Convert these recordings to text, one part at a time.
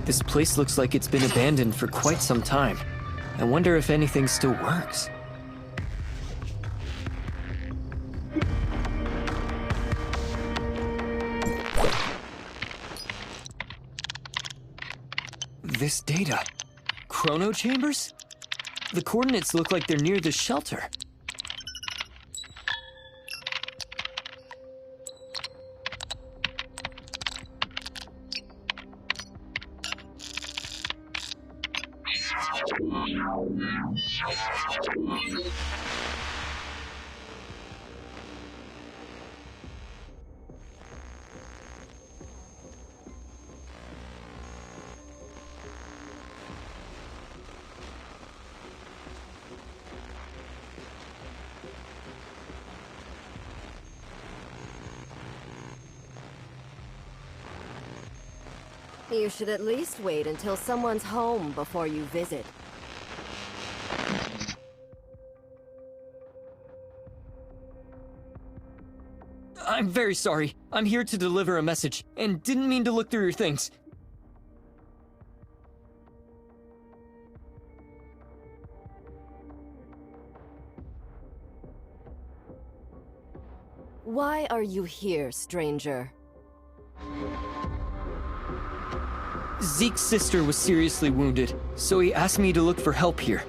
This place looks like it's been abandoned for quite some time. I wonder if anything still works. This data. Chrono chambers? The coordinates look like they're near the shelter. You should at least wait until someone's home before you visit. I'm very sorry. I'm here to deliver a message, and didn't mean to look through your things. Why are you here, stranger? Zeke's sister was seriously wounded, so he asked me to look for help here.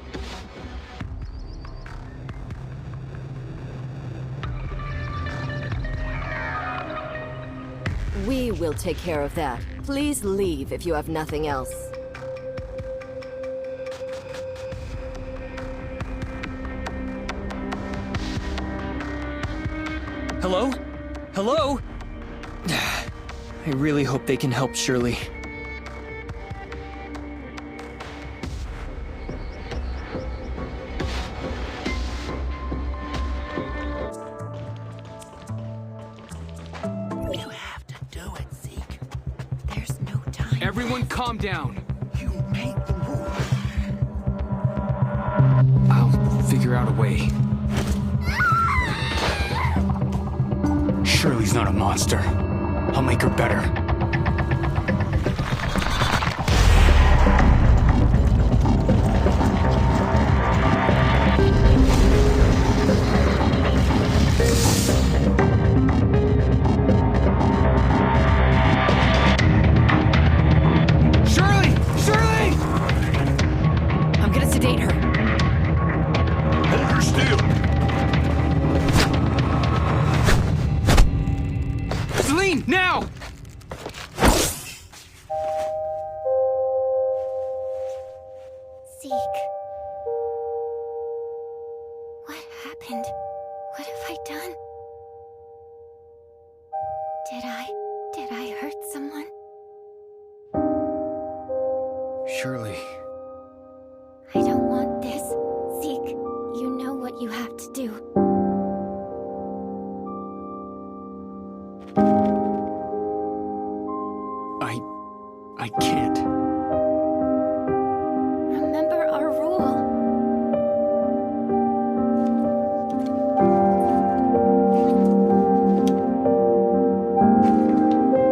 We will take care of that. Please leave if you have nothing else. Hello? Hello? I really hope they can help Shirley. Everyone calm down. You make the rules. I'll figure out a way. Shirley's not a monster. I'll make her better. Now! Zeke. What happened? What have I done? Did I hurt someone? Shirley. I don't want this. Zeke, you know what you have to do. I can't. Remember our rule.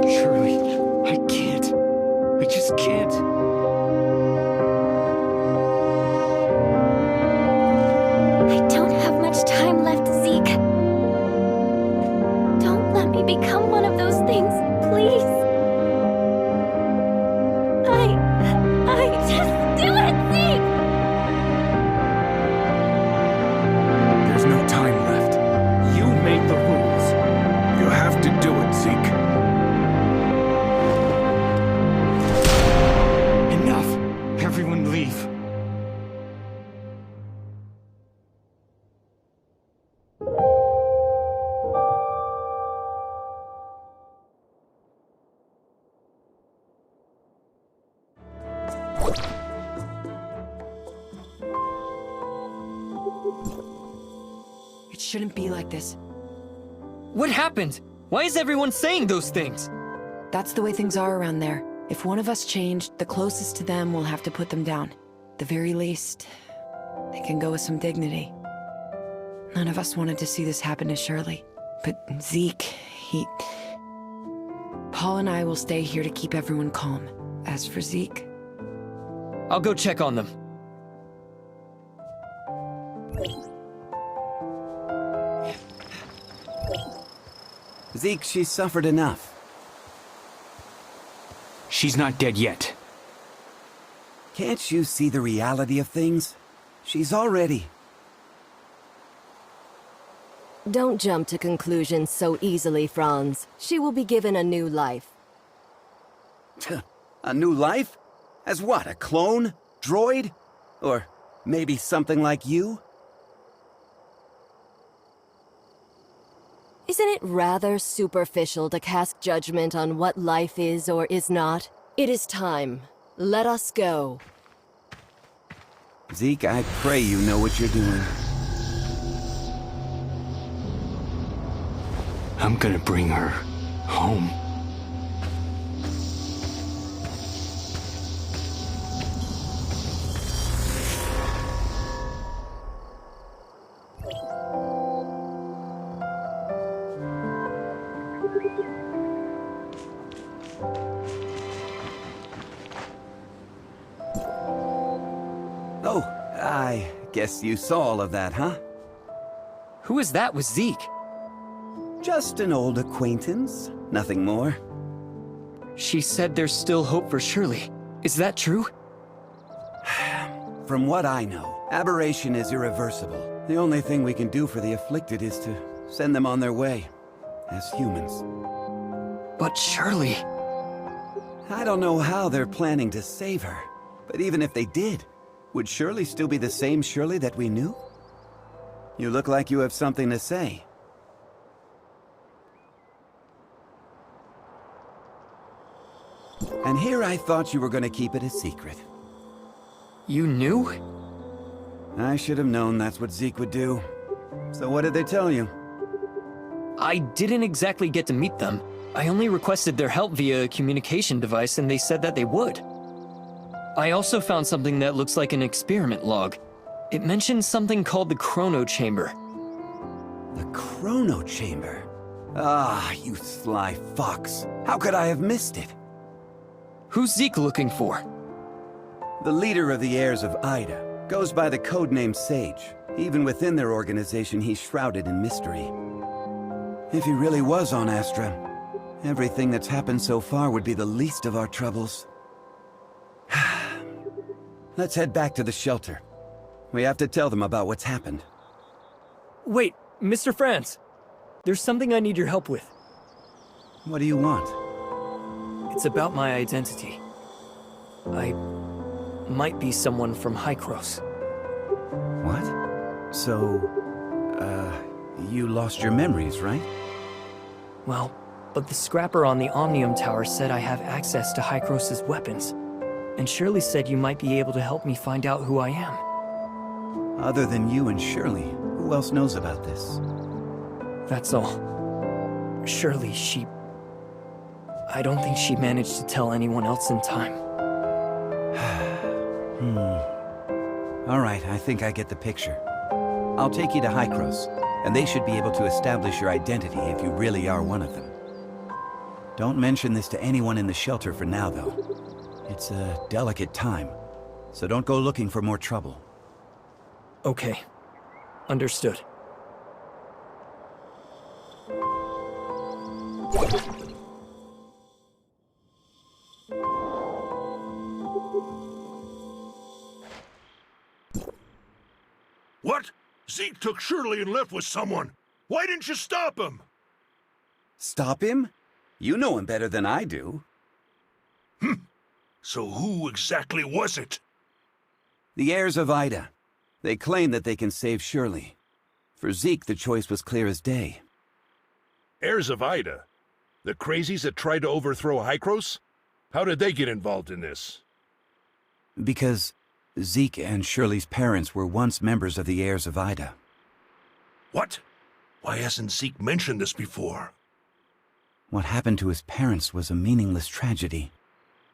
Shirley, I can't. I just can't. I don't have much time left, Zeke. Don't let me become one of those things, please. Just do it, Zeke! There's no time left. You made the rules. You have to do it, Zeke. Enough. Everyone leave. It shouldn't be like this. What happened? Why is everyone saying those things? That's the way things are around there. If one of us changed, the closest to them will have to put them down. At the very least, they can go with some dignity. None of us wanted to see this happen to Shirley. But Zeke, Paul and I will stay here to keep everyone calm. As for Zeke, I'll go check on them. Zeke, she's suffered enough. She's not dead yet. Can't you see the reality of things? She's already... Don't jump to conclusions so easily, Franz. She will be given a new life. A new life? As what, a clone? Droid? Or maybe something like you? Isn't it rather superficial to cast judgment on what life is or is not? It is time. Let us go. Zeke, I pray you know what you're doing. I'm gonna bring her home. Oh, I guess you saw all of that, huh? Who is that with Zeke? Just an old acquaintance, nothing more. She said there's still hope for Shirley. Is that true? From what I know, aberration is irreversible. The only thing we can do for the afflicted is to send them on their way, as humans. But Shirley... I don't know how they're planning to save her, but even if they did, would Shirley still be the same Shirley that we knew? You look like you have something to say. And here I thought you were going to keep it a secret. You knew? I should have known that's what Zeke would do. So what did they tell you? I didn't exactly get to meet them. I only requested their help via a communication device, and they said that they would. I also found something that looks like an experiment log. It mentions something called the Chrono Chamber. The Chrono Chamber? Ah, you sly fox. How could I have missed it? Who's Zeke looking for? The leader of the heirs of Ida goes by the codename Sage. Even within their organization, he's shrouded in mystery. If he really was on Astra, everything that's happened so far would be the least of our troubles. Let's head back to the shelter. We have to tell them about what's happened. Wait, Mr. Franz. There's something I need your help with. What do you want? It's about my identity. I might be someone from Hykros. What? So, you lost your memories, right? Well, but the scrapper on the Omnium Tower said I have access to Hykros' weapons. And Shirley said you might be able to help me find out who I am. Other than you and Shirley, who else knows about this? That's all. Shirley, I don't think she managed to tell anyone else in time. All right, I think I get the picture. I'll take you to Hykros, and they should be able to establish your identity if you really are one of them. Don't mention this to anyone in the shelter for now, though. It's a delicate time, so don't go looking for more trouble. Okay. Understood. What? Zeke took Shirley and left with someone. Why didn't you stop him? Stop him? You know him better than I do. So who exactly was it? The heirs of Ida. They claim that they can save Shirley. For Zeke, the choice was clear as day. Heirs of Ida? The crazies that tried to overthrow Hykros? How did they get involved in this? Because Zeke and Shirley's parents were once members of the heirs of Ida. What? Why hasn't Zeke mentioned this before? What happened to his parents was a meaningless tragedy.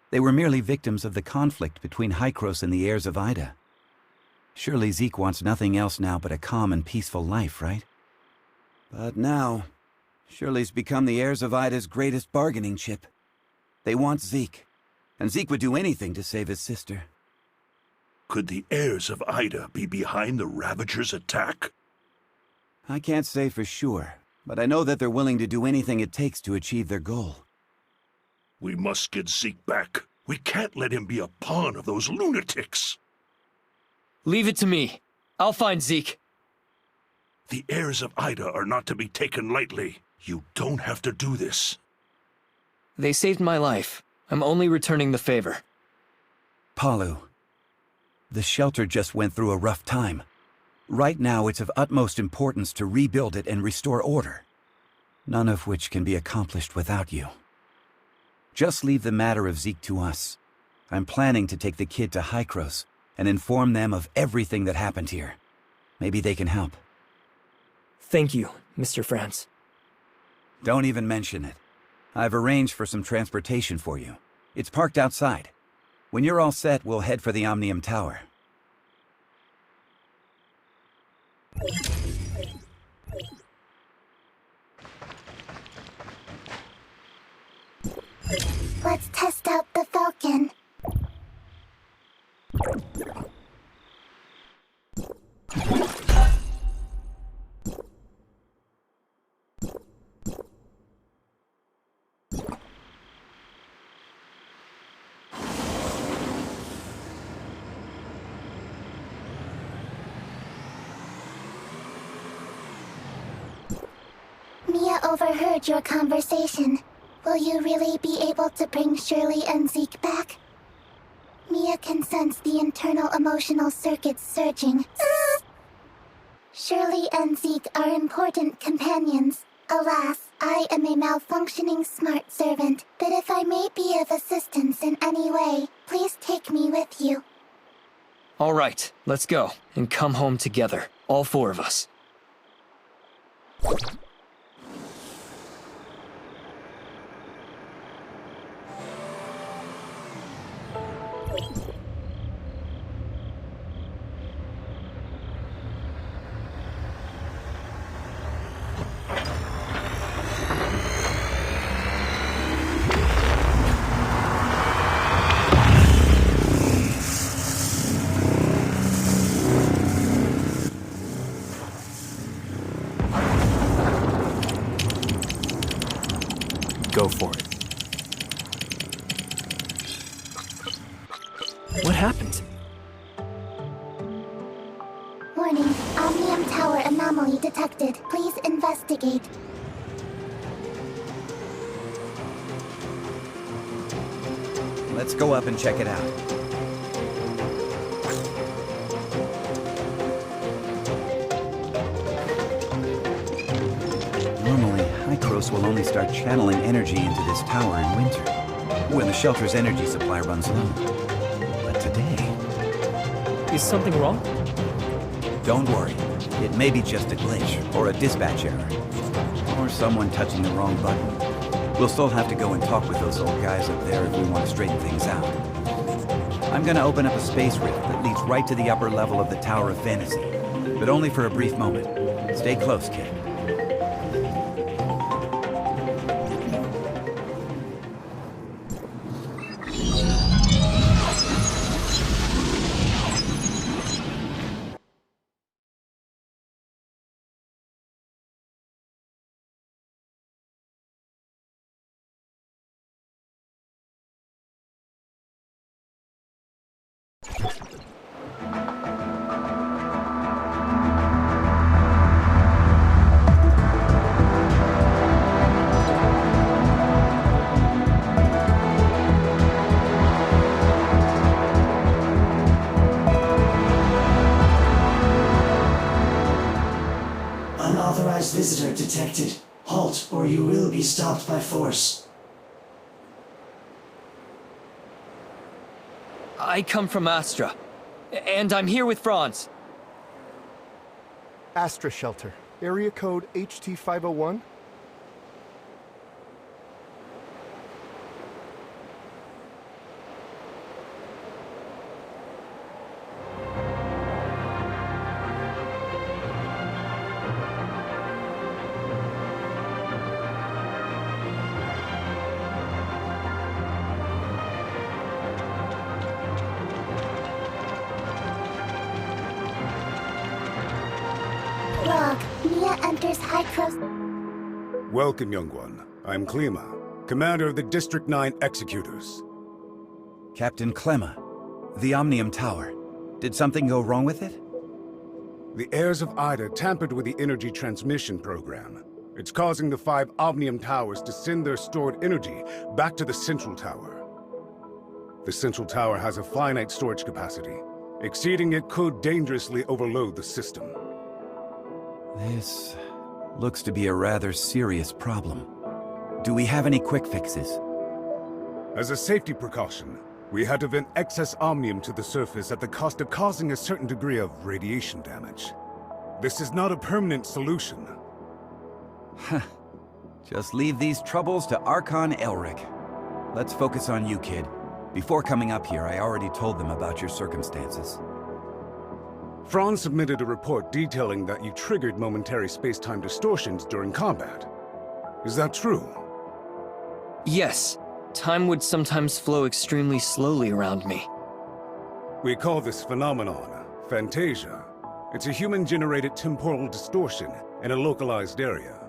They were merely victims of the conflict between Hykros and the heirs of Ida. Surely Zeke wants nothing else now but a calm and peaceful life, right? But now, Shirley's become the heirs of Ida's greatest bargaining chip. They want Zeke, and Zeke would do anything to save his sister. Could the heirs of Ida be behind the Ravagers' attack? I can't say for sure, but I know that they're willing to do anything it takes to achieve their goal. We must get Zeke back. We can't let him be a pawn of those lunatics. Leave it to me. I'll find Zeke. The heirs of Ida are not to be taken lightly. You don't have to do this. They saved my life. I'm only returning the favor. Palu, the shelter just went through a rough time. Right now, it's of utmost importance to rebuild it and restore order. None of which can be accomplished without you. Just leave the matter of Zeke to us. I'm planning to take the kid to Hykros and inform them of everything that happened here. Maybe they can help. Thank you, Mr. Franz. Don't even mention it. I've arranged for some transportation for you. It's parked outside. When you're all set, we'll head for the Omnium Tower. Let's test out the Falcon. Mia overheard your conversation. Will you really be able to bring Shirley and Zeke back? Mia can sense the internal emotional circuits surging. Shirley and Zeke are important companions. Alas, I am a malfunctioning smart servant, but if I may be of assistance in any way, please take me with you. All right, let's go and come home together, all four of us. Go for it. What happened? Warning, Omnium Tower anomaly detected. Please investigate. Let's go up and check it out. Normally, Hykros will only start channeling energy into this tower in winter, when the shelter's energy supply runs low. But today... Is something wrong? Don't worry. It may be just a glitch, or a dispatch error. Or someone touching the wrong button. We'll still have to go and talk with those old guys up there if we want to straighten things out. I'm gonna open up a space rift that leads right to the upper level of the Tower of Fantasy. But only for a brief moment. Stay close, kid. Unauthorized visitor detected. Halt, or you will be stopped by force. I come from Astra, and I'm here with Franz. Astra Shelter, area code HT501. Hycros. Welcome, young one. I'm Klima, commander of the District 9 Executors. Captain Clemma, the Omnium Tower. Did something go wrong with it? The heirs of Ida tampered with the energy transmission program. It's causing the 5 Omnium Towers to send their stored energy back to the Central Tower. The Central Tower has a finite storage capacity. Exceeding it could dangerously overload the system. This looks to be a rather serious problem. Do we have any quick fixes? As a safety precaution, we had to vent excess omnium to the surface at the cost of causing a certain degree of radiation damage. This is not a permanent solution. Just leave these troubles to Archon Elric. Let's focus on you, kid. Before coming up here, I already told them about your circumstances. Franz submitted a report detailing that you triggered momentary space-time distortions during combat. Is that true? Yes. Time would sometimes flow extremely slowly around me. We call this phenomenon Phantasia. It's a human-generated temporal distortion in a localized area.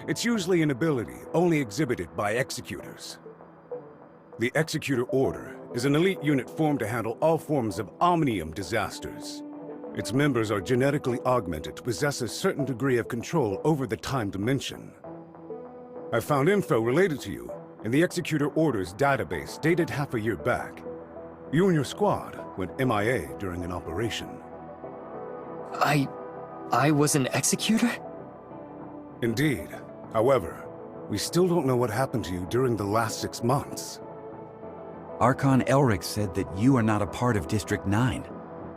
It's usually an ability only exhibited by Executors. The Executor Order is an elite unit formed to handle all forms of omnium disasters. Its members are genetically augmented to possess a certain degree of control over the time dimension. I found info related to you in the Executor Order's database dated half a year back. You and your squad went MIA during an operation. I was an executor? Indeed. However, we still don't know what happened to you during the last 6 months. Archon Elric said that you are not a part of District 9,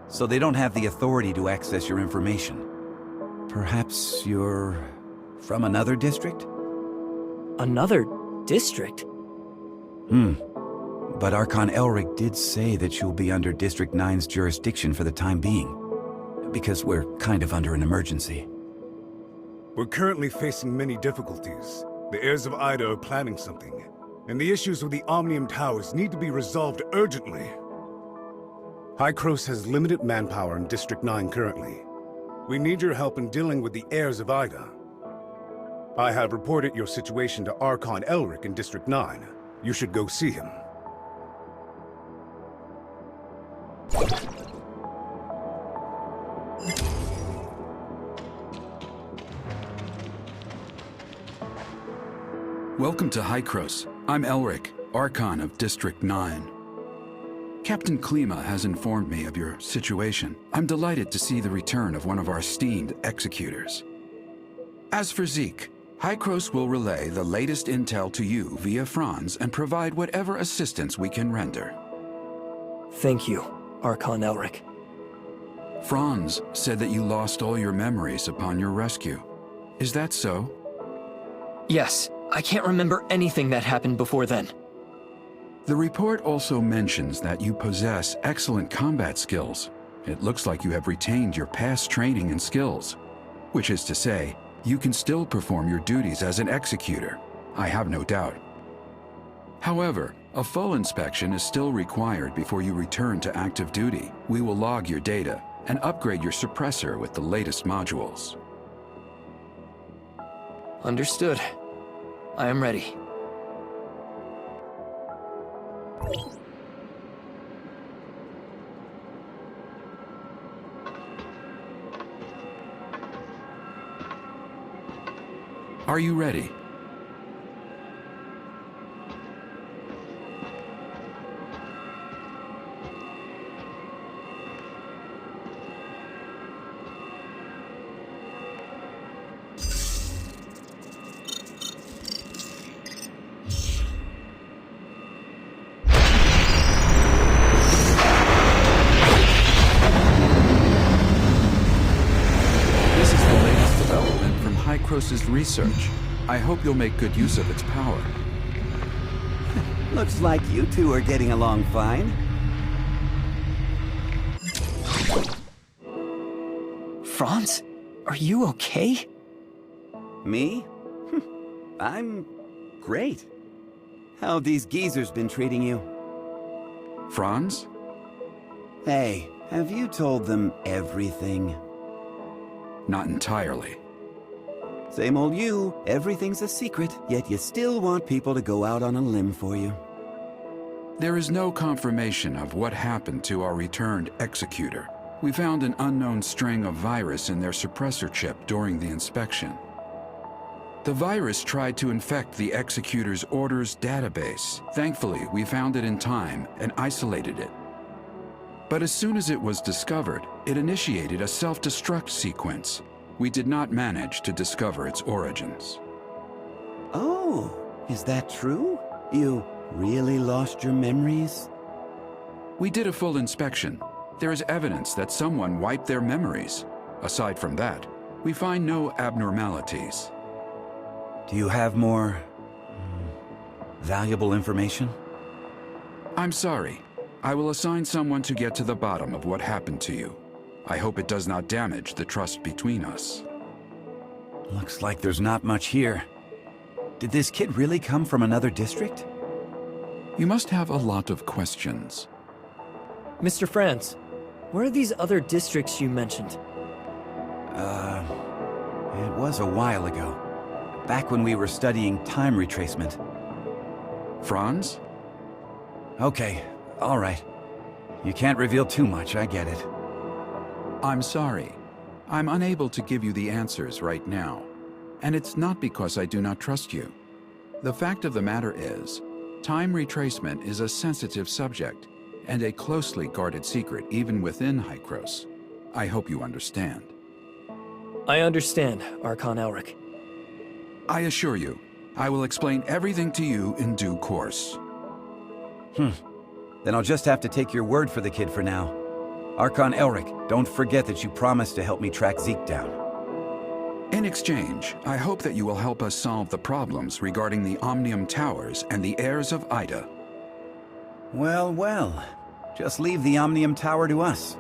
so they don't have the authority to access your information. Perhaps you're from another district? Another district? But Archon Elric did say that you'll be under District 9's jurisdiction for the time being, because we're kind of under an emergency. We're currently facing many difficulties. The heirs of Ida are planning something, and the issues with the Omnium Towers need to be resolved urgently. Hycros has limited manpower in District 9 currently. We need your help in dealing with the heirs of Ida. I have reported your situation to Archon Elric in District 9. You should go see him. Welcome to Hycros. I'm Elric, Archon of District 9. Captain Klima has informed me of your situation. I'm delighted to see the return of one of our esteemed executors. As for Zeke, Hycros will relay the latest intel to you via Franz and provide whatever assistance we can render. Thank you, Archon Elric. Franz said that you lost all your memories upon your rescue. Is that so? Yes, I can't remember anything that happened before then. The report also mentions that you possess excellent combat skills. It looks like you have retained your past training and skills, which is to say, you can still perform your duties as an executor. I have no doubt. However, a full inspection is still required before you return to active duty. We will log your data and upgrade your suppressor with the latest modules. Understood. I am ready. Are you ready? Hycros' research. I hope you'll make good use of its power. Looks like you two are getting along fine. Franz, are you okay? Me? I'm great. How have these geezers been treating you? Franz? Hey, have you told them everything? Not entirely. Same old you. Everything's a secret, yet you still want people to go out on a limb for you. There is no confirmation of what happened to our returned executor. We found an unknown string of virus in their suppressor chip during the inspection. The virus tried to infect the executor's orders database. Thankfully, we found it in time and isolated it. But as soon as it was discovered, it initiated a self-destruct sequence. We did not manage to discover its origins. Oh, is that true? You really lost your memories? We did a full inspection. There is evidence that someone wiped their memories. Aside from that, we find no abnormalities. Do you have more valuable information? I'm sorry. I will assign someone to get to the bottom of what happened to you. I hope it does not damage the trust between us. Looks like there's not much here. Did this kid really come from another district? You must have a lot of questions. Mr. Franz, where are these other districts you mentioned? It was a while ago. Back when we were studying time retracement. Franz? Okay, all right. You can't reveal too much, I get it. I'm sorry. I'm unable to give you the answers right now. And it's not because I do not trust you. The fact of the matter is, time retracement is a sensitive subject and a closely guarded secret even within Hykros. I hope you understand. I understand, Archon Elric. I assure you, I will explain everything to you in due course. Then I'll just have to take your word for the kid for now. Archon Elric, don't forget that you promised to help me track Zeke down. In exchange, I hope that you will help us solve the problems regarding the Omnium Towers and the heirs of Ida. Well, well. Just leave the Omnium Tower to us.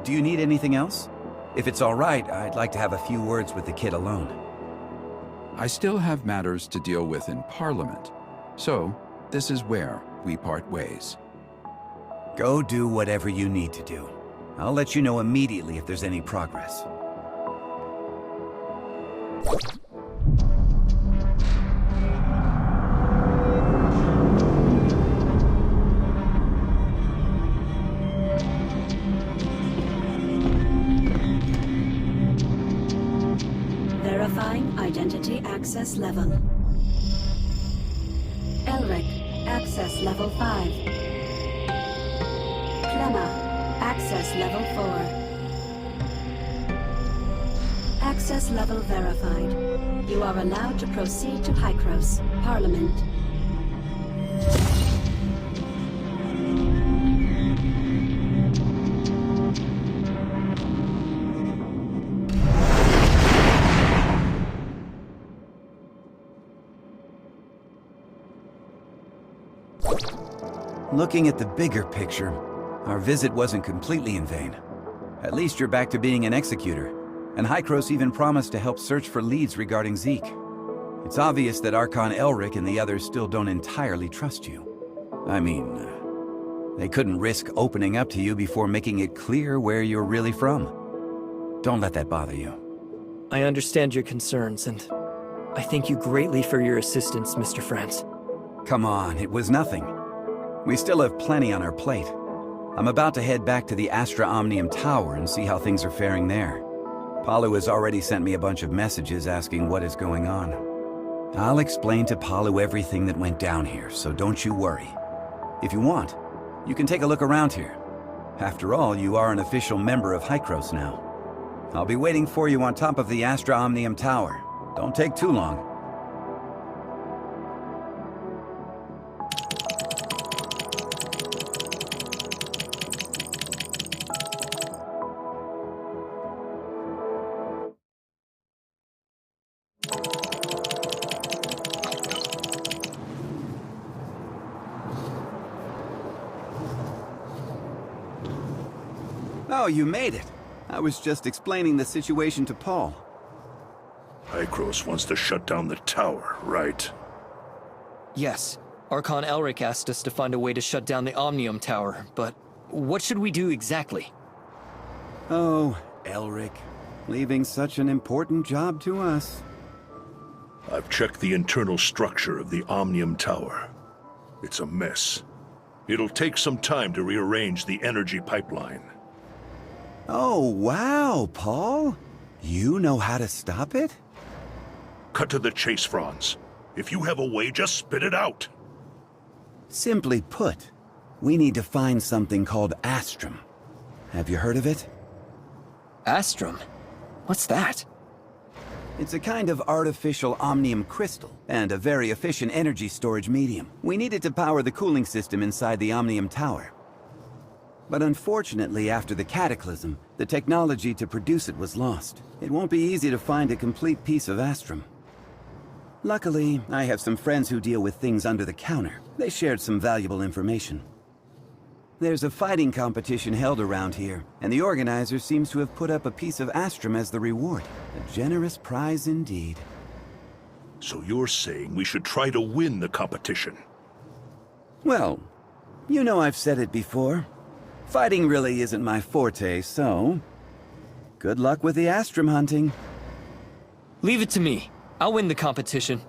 Do you need anything else? If it's all right, I'd like to have a few words with the kid alone. I still have matters to deal with in Parliament, so this is where we part ways. Go do whatever you need to do. I'll let you know immediately if there's any progress. Verifying identity access level. Elric, access level 5. Clemma, access level 4. Access level verified. You are allowed to proceed to Hykros, Parliament. Looking at the bigger picture, our visit wasn't completely in vain. At least you're back to being an executor, and Hykros even promised to help search for leads regarding Zeke. It's obvious that Archon Elric and the others still don't entirely trust you. I mean, they couldn't risk opening up to you before making it clear where you're really from. Don't let that bother you. I understand your concerns, and I thank you greatly for your assistance, Mr. Franz. Come on, it was nothing. We still have plenty on our plate. I'm about to head back to the Astra Omnium Tower and see how things are faring there. Palu has already sent me a bunch of messages asking what is going on. I'll explain to Palu everything that went down here, so don't you worry. If you want, you can take a look around here. After all, you are an official member of Hykros now. I'll be waiting for you on top of the Astra Omnium Tower. Don't take too long. Oh, you made it. I was just explaining the situation to Paul. Hykros wants to shut down the tower, right? Yes, Archon Elric asked us to find a way to shut down the Omnium Tower, but what should we do exactly? Oh, Elric. Leaving such an important job to us. I've checked the internal structure of the Omnium Tower. It's a mess. It'll take some time to rearrange the energy pipeline. Oh, wow, Paul. You know how to stop it? Cut to the chase, Franz. If you have a way, just spit it out. Simply put, we need to find something called Astrum. Have you heard of it? Astrum? What's that? It's a kind of artificial omnium crystal, and a very efficient energy storage medium. We need it to power the cooling system inside the Omnium Tower. But unfortunately, after the Cataclysm, the technology to produce it was lost. It won't be easy to find a complete piece of Astrum. Luckily, I have some friends who deal with things under the counter. They shared some valuable information. There's a fighting competition held around here, and the organizer seems to have put up a piece of Astrum as the reward. A generous prize indeed. So you're saying we should try to win the competition? Well, you know I've said it before. Fighting really isn't my forte, so... good luck with the Astrum hunting. Leave it to me. I'll win the competition.